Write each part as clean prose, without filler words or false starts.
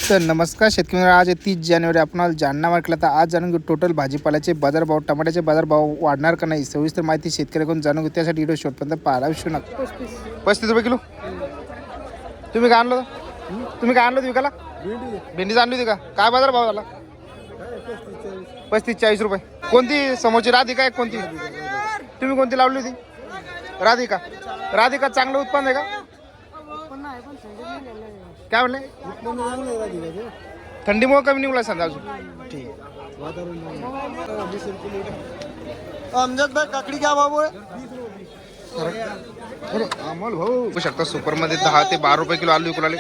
तर नमस्कार शेतकरी मित्रांनो, आज आहे 30 जानेवारी. आपणाला जालना मार्केटला तर आज जाणून घेऊ टोटल भाजीपाल्याचे बाजारभाव, टमाट्याचे बाजारभाव वाढणार का नाही सविस्तर माहिती शेतकऱ्याकडून जाणून घेऊ. त्यासाठी व्हिडिओ शेवटपर्यंत पाहायला विसरू नका. 35 रुपये किलो. तुम्ही काय आणलं विकायला? भेंडी आणली होती का? काय बाजारभाव झाला? 35-40 रुपये. कोणती समोरची राधिका आहे? कोणती तुम्ही कोणती लावली होती? राधिका चांगलं उत्पन्न आहे का? काय म्हणले? थंडीमुळे कमी निघला समजा अजून. ठीक अमजद भाई काकडी क्या भाव आहे? अमोल भाऊ बघू शकता सुपर मध्ये 10 ते 12 रुपये किलो आलू विकू लागले.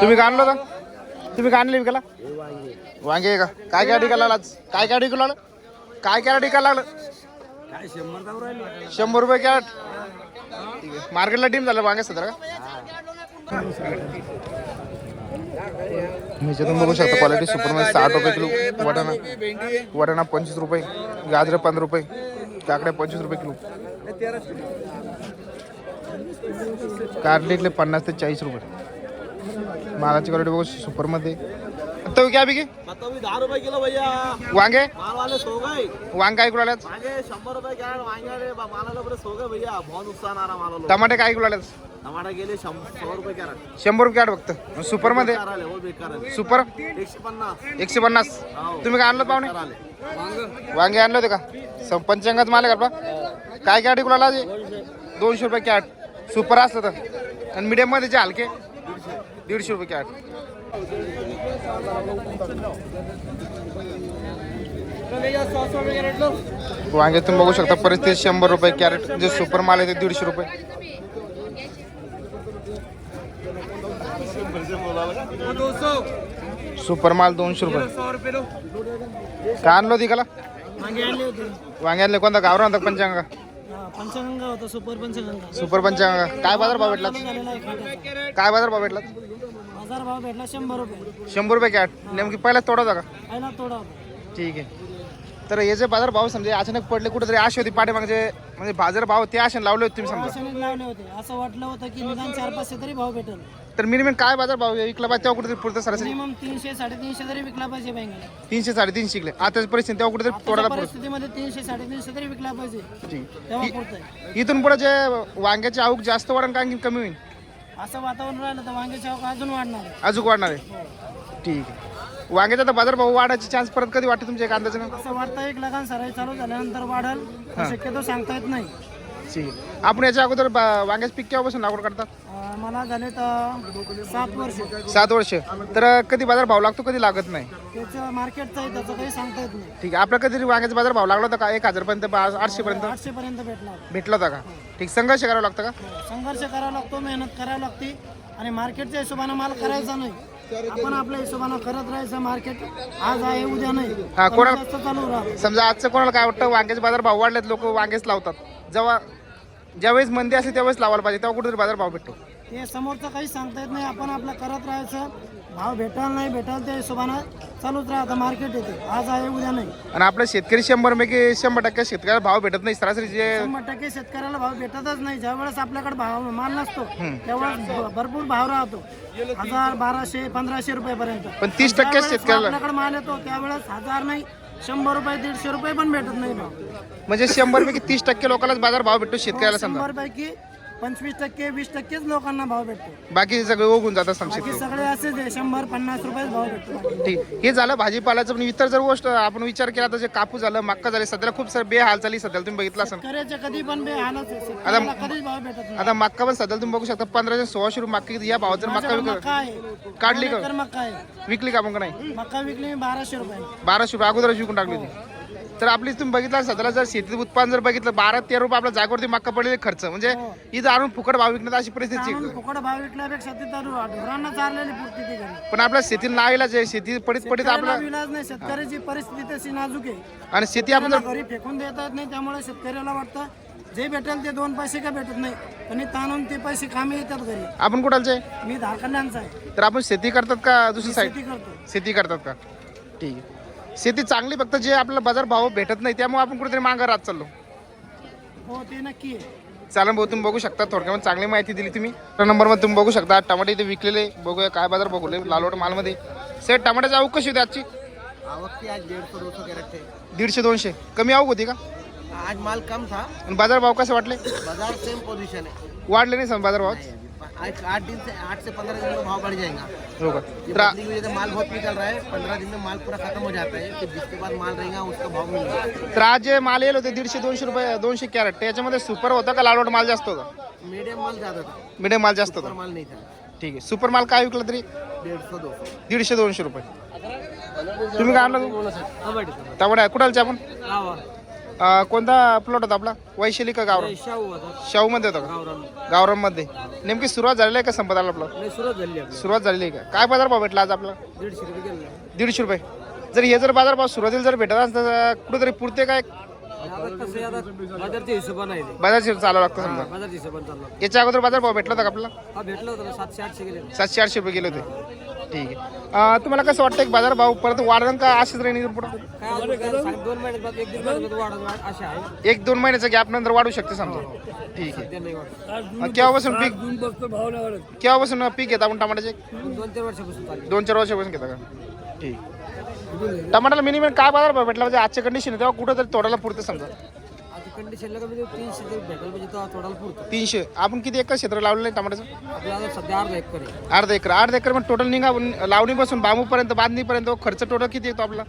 तुम्ही का आणलं का? तुम्ही का आणले विकायला? वांगे का? काय काय टिकायला लागला आज? काय काय टिकू लागलं? काय काय टिकायला लागलं? 100 रुपये कॅरेट. ठीक आहे. मार्केटला डीम झालं वांगे सध्या का? तुम्ही बघू शकता क्वालिटी सुपर मध्ये 60 रुपये किलो. वटाणा 25 रुपये, गाजर 15 रुपये, काकड्या 25 रुपये किलो, कारले 50 ते 40 रुपये. मालाची क्वालिटी बघू सुपर मध्ये. तो क्या बिकी? 10 रुपये किलो भैया. वांगे माल वाले सो गए. वांगे काय किलो आल्यात? वांगे 100 रुपये कॅरेट. वांगे मालाला बरं सो गए भैया. बहुत नुकसान आ रहा मालाला. टमाटे काय किलो आल्यात? टमाटा गेले 100 रुपये कॅरेट. 100 रुपये कॅरेट फक्त. सुपर मध्ये हो बेकार आहे. सुपर 150. तुम्ही काय आणलं पाहुणे? वांगे आणले होते का? पंचांगात माल आहे का आपला? काय कॅरेट किलो आला? 200 रुपये कॅरेट सुपर असलं तर. आणि मीडियम मध्ये जे हलके 150 रुपये कॅरेट. वांगे तुम्ही बघू शकता परिस्थिती 100 रुपये कॅरेट. जे सुपर माल आहे ते 150 रुपये. सुपर माल 200 रुपये. काय आणलं होती का? वांगे आणले कोणता? गावरा होता पंचांगा? पंचगंगा होता. सुपर पंचांगा. काय बाजार भाव भेटला? काय बाजार भाव भेटला? बाजार भाव भेटला 100 रुपये. 100 रुपये कॅरेट. नेमकी पहिलाच तोडा होता का? पहिला तोडा. ठीक आहे. तर हे जे बाजार भाव समजा अचानक पडले कुठेतरी आशे होती पाठीमागचे, म्हणजे बाजार भाव ते आशे लावले होते तुम्ही समजा. अचानक लावले होते. असं वाटलं होतं की निदान 4-500 तरी भाव भेटेल. तर मिनिमम काय बाजार भाव विकला पाहिजे तेव्हा कुठेतरी पुरतं सरासरी? मिनिमम 300-350 तरी विकला पाहिजे बँकेला. 300-350 शिकले. आता परिस्थिती तेव्हा कुठेतरी तोडायला पुरत. परिस्थितीमध्ये 300-350 तरी विकला पाहिजे. तेव्हा पुरतंय. इथून पुढे जे वांग्याची आवक जास्त वाढेल का आणखी कमी होईल? असं वातावरण राहिलं तर वांग्याची आवक अजून वाढणार आहे. अजून वाढणार आहे. ठीक आहे. वांग्याचा तर बाजार भाव वाढायची चान्स परत कधी वाटते तुमच्या एक अंदाजानं? असं वाटतं एक लगान सराई चालू झाल्यानंतर वाढेल. शक्यतो सांगता येत नाही. ठीक आहे. आपण याच्या अगोदर वांग्याचं पीक केव्हापासून लागवड करतात? मला झाले तर 7 वर्ष. 7 वर्ष. तर कधी बाजार भाव लागतो कधी लागत नाही? त्याचं मार्केटचं आहे, त्याचं काही सांगता येत नाही. ठीक आहे. आपल्या कधी वांग्याचा बाजार भाव लागला होता का? 1000 पर्यंत 800 पर्यंत 800 पर्यंत भेटला होता का? ठीक. संघर्ष करावा लागतं का? संघर्ष करावा लागतो, मेहनत करावी लागते आणि मार्केटच्या हिशोबानं माल करायचा नाही. आपण आपल्या हिशोबानं करत राहायचं. मार्केट आज आहे उद्या नाही. हा, कोणाला जास्त चालू राहतं. समजा आजचं कोणाला काय वाटतं वांग्याचे बाजार भाव वाढलेत, लोक वांगेच लावतात. ज्यावेळेस मंदी असते त्यावेळेस लावायला पाहिजे, तेव्हा कुठेतरी बाजार भाव भेटतो. ते समोरचं काही सांगता येत नाही. आपण आपलं करत राहायचं. भाव भेटाल नाही भेटाल त्या हिशोबानं चालूच राहतं. मार्केट येते आज आहे उद्या नाही. आणि आपल्या शेतकरी 100% शेतकऱ्याला भाव भेटत नाही. सरासरी जे 100% शेतकऱ्याला भाव भेटतच नाही. ज्यावेळेस आपल्याकडे भाव माल नसतो त्यावेळेस भरपूर भाव राहतो. 1000, 1200, 1500 रुपयापर्यंत. पण 30% शेतकऱ्याला आपल्याकडे माल येतो त्यावेळेस 1000 नाही 100 रुपये 150 रुपये पण भेटत नाही भाव. म्हणजे 100% 30% लोकांनाच बाजार भाव भेटतो शेतकऱ्याला समजा. 100 पैकी 25%, 20%च लोकांना भाव भेटतो. बाकी सगळे ओघून जातात समजा. बाकी सगळे असेच आहे. 100-50 रुपये भाव भेटतो. ठीक. हे झालं भाजीपाल्याचं. पण इतर जर गोष्ट आपण विचार केला तर जे कापूस झालं, मक्का झाले, सध्याला खूप सारे बेहाल चालली सध्याला तुम्ही बघितलं असेल. शेतकऱ्याचे कधी पण बेहालच आहे. शेतकऱ्याला कधीच भाव भेटत नाही. आता मक्का पण सध्याला तुम्ही बघू शकता 1500-1600 रुपये मक्का. या भावात जर मक्का मका आहे काढली का? तर मका आहे. विकली का मग नाही? मका विकली मी 1200 रुपये. 1200 रुपये अगोदरच विकून टाकली होती. तर आपली तुम्ही बघितलं सध्याला जर शेती उत्पादन जर बघितलं 12-13 रुपये आपल्या जागेवरती मक्का पडलेले खर्च, म्हणजे इथं आणून फुकट भाव विकण्यात अशी परिस्थिती. आणून फुकट भाव विकल्यापेक्षा तिथं ढोरांना चारलेली पुरती ती घरी. पण आपल्या शेतीला नाईलाज आहे. शेती पडीत शेतकऱ्याला आपला विलाज नाही. शेतकऱ्याची परिस्थिती तशी नाजूक आहे. आणि शेती आपण जर घरी फेकून देता येत नाही. त्यामुळे शेतकऱ्याला वाटतं जे भेटेल ते 2 पैसे का भेटत नाही, पण ताणून ते पैसे कामी येतात घरी. आपण कुठालचे? मी धाकड्यांचा आहे. तर आपण शेती करतात का दुसरी साईड? शेती करतो. शेती करतात का? ठीक आहे. शेती चांगली, फक्त जे आपल्याला बाजार भाव भेटत नाही त्यामुळे आपण कुठेतरी मागं राहत चाललो. हो ते नक्की आहे. चालन भाऊ तुम्ही बघू शकता थोडक्यात चांगली माहिती दिली तुम्ही. नंबरमध्ये तुम्ही बघू शकता टमाटे इथे विकलेले. बघूया काय बाजार बघूले लालवड मालमध्ये. सेट टमाट्याची आवक कशी होती आजची? आवक की आज 150-200 कैरेट थे. 150-200 कमी आवक होती का? आज माल कम था. आणि बाजार भाव कसे वाटले? बाजार सेम पोजीशन है. वाढले नाही सम बाजार भाव? आज 8 से 15 दिन में भाव बढ़ जाएगा. हो का? ये बकरी की वजह से माल बहुत निकल रहा है. 15 दिन में माल पूरा खत्म हो जाता है. फिर जिसके बाद माल रहेगा उसका भाव मिलेगा. तर आज जे माल येईल होते 150-200 रुपये 200 कॅरेट त्याच्यामध्ये सुपर होता का लालवड माल जास्त होता? मीडियम माल ज्यादा था. मिडियम माल जास्त सुपर होता. माल नहीं था. ठीक आहे. सुपर माल काय विकला तरी? 150-200. 150-200 रुपये. तुम्ही काय आणलं? टमाटे कुठालचे आपण? कोणता प्लॉट होता आपला? वैशाली का गावरान? शाहू मध्ये होता का? गावरान मध्ये. नेमकी सुरुवात झालेली आहे का संपत आला आपला? सुरुवात झालेली आहे का? काय बाजार भाव भेटला आज आपला? 150 रुपये. जर हे जर बाजार भाव सुरुवातीला जर भेटत असतं तर कुठेतरी पुरते काय? बाजारच्या चालावं लागतं समजा. याच्या अगोदर बाजार भाव भेटला होता का आपल्याला? भेटलं होतं 700-800 गेले. 700-800 रुपये गेले होते. ठीक आहे. तुम्हाला कसं वाटतं की बाजार भाव परत वाढण का असेच राहील पुढं? 2 महिन्यात 1-2 महिन्यात अशा आहे. 1-2 महिन्याचा गॅप नंतर वाढू शकते समजा. ठीक आहे. केव्हापासून पीक घेता आपण टमाट्याचे? 2-4 वर्षापासून 2-4 वर्षापासून घेता का? ठीक. टमाट्याला मिनिमम काय बाजार भाव भेटला म्हणजे आजच्या कंडिशन तेव्हा कुठं तरी तोडायला पुरते समजा? कंडिशनला कमी 300 भेटेल म्हणजे थोडाला पुरतं. 300. आपण किती एकर क्षेत्र लावलेलं आहे टमाट्याचं? आपल्याला सध्या अर्धा एकर आहे. अर्धा एकर पण टोटल निघा लावणीपासून बांबूपर्यंत बांधणीपर्यंत खर्च टोटल किती येतो आपला?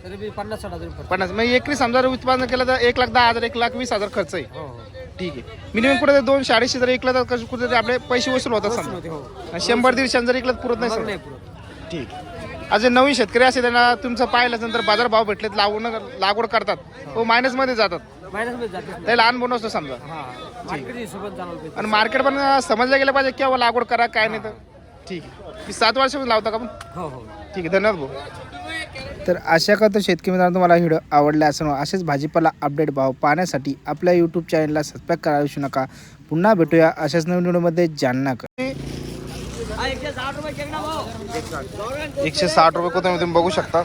तरी बी 50-60 हजार रुपये. 50. म्हणजे एकरी समजा उत्पादन केलं तर 1,10,000 1,20,000 खर्च आहे. हो हो. ठीक आहे. मिनिमम कुठे 200-250 जर ऐकलं तर कुठे आपले पैसे वसूल होतात समजा. हो. 100-150 जर ऐकलं पुरत नाही नाही समजा. पुरत. ठीक. आज जे नवीन शेतकरी असे त्यांना तुमचं पाहिल्यानंतर बाजार भाव भेटलेत लागवड करतात हो मायनसमध्ये जातात. मायनसमध्ये जाते. ते लहान बोनस असतो समजा. हां मार्केट हिशोबाने चालवलं पाहिजे. आणि मार्केट पण समजलं गेलं पाहिजे केव्हा लागवड करा काय नाही तर. ठीक आहे. मी 7 वर्षापासून लावता का आपण? हो हो. ठीक आहे. धन्यवाद भाऊ. तर अशा करतो शेतकरी मित्रांनो तुम्हाला व्हिडिओ आवडला असेल असेच भाजीपाला अपडेट भाव पाहण्यासाठी आपल्या यूट्यूब चॅनलला सबस्क्राईब करायला विसरू नका. पुन्हा भेटूया अशाच नवीन व्हिडिओमध्ये. जालना 160 रुपये कोथिंबीर तुम्ही बघू शकता.